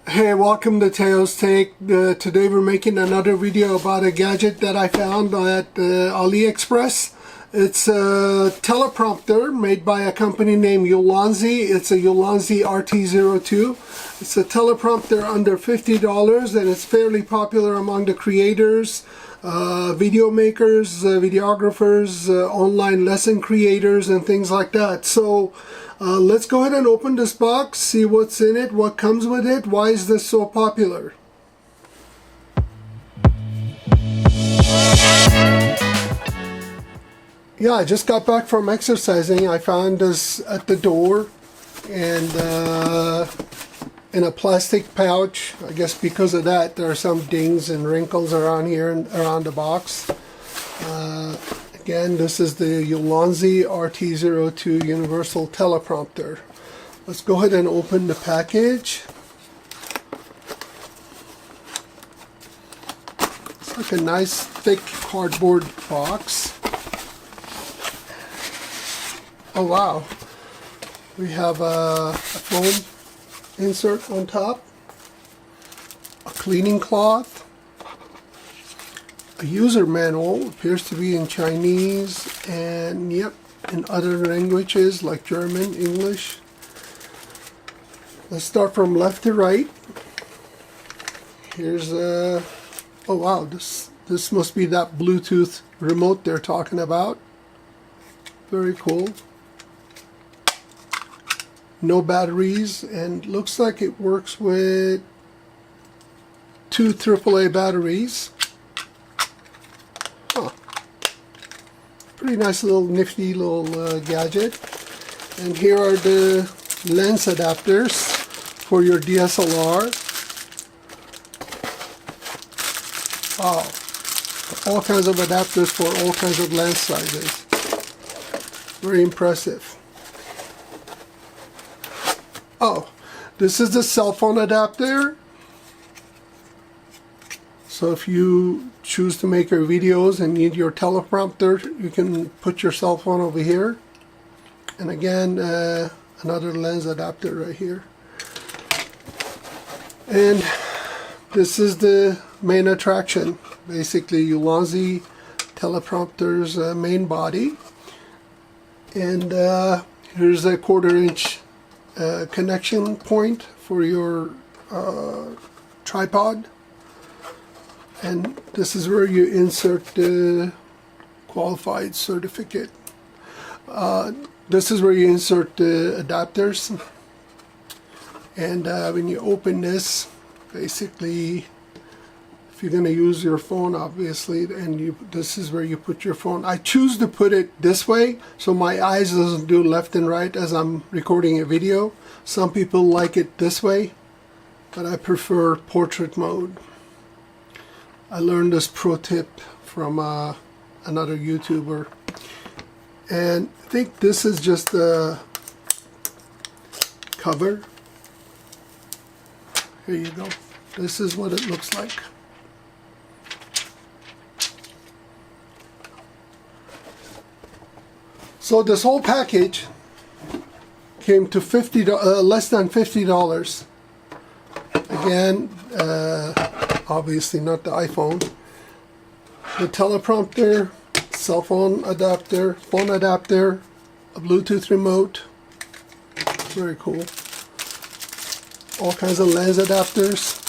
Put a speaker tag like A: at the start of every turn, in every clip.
A: Hey, welcome to Teo's Take. Today we're making another video about a gadget that I found at AliExpress. It's a teleprompter made by a company named Ulanzi. It's a Ulanzi RT02. It's a teleprompter under $50 and it's fairly popular among the creators, video makers, videographers, online lesson creators and things like that. So let's go ahead and open this box, see what's in it, what comes with it, why is this so popular. Yeah, I just got back from exercising. I found this at the door and in a plastic pouch. I guess because of that there are some dings and wrinkles around here and around the box. Again, this is the Ulanzi RT02 Universal Teleprompter. Let's go ahead and open the package. It's like a nice thick cardboard box. Oh wow, we have a foam insert on top, a cleaning cloth, a user manual, appears to be in Chinese and yep, in other languages like German, English. Let's start from left to right. Here's a, oh wow, this must be that Bluetooth remote they're talking about. Very cool. No batteries, and looks like it works with 2 AAA batteries. Huh. Pretty nice little nifty little gadget. And here are the lens adapters for your DSLR. Wow. All kinds of adapters for all kinds of lens sizes. Very impressive. Oh, this is the cell phone adapter. So if you choose to make your videos and need your teleprompter, you can put your cell phone over here. And again, another lens adapter right here. And this is the main attraction, basically Ulanzi teleprompter's main body. And here's a 1/4 inch connection point for your tripod, and this is where you insert the qualified certificate. This is where you insert the adapters, and when you open this, basically if you're going to use your phone, obviously, and this is where you put your phone. I choose to put it this way so my eyes doesn't do left and right as I'm recording a video. Some people like it this way, but I prefer portrait mode. I learned this pro tip from another YouTuber, and I think this is just the cover. Here you go. This is what it looks like. So this whole package came to less than $50. Again, obviously not the iPhone. The teleprompter, cell phone adapter, a Bluetooth remote. Very cool. All kinds of lens adapters,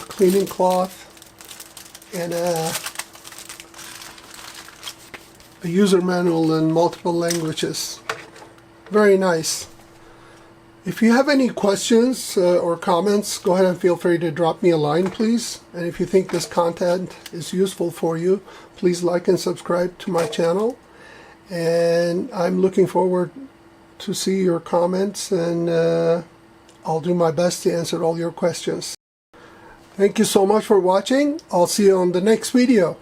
A: a cleaning cloth, and a user manual in multiple languages. Very nice. If you have any questions or comments, go ahead and feel free to drop me a line, please. And if you think this content is useful for you, please like and subscribe to my channel. And I'm looking forward to see your comments, and I'll do my best to answer all your questions. Thank you so much for watching. I'll see you on the next video.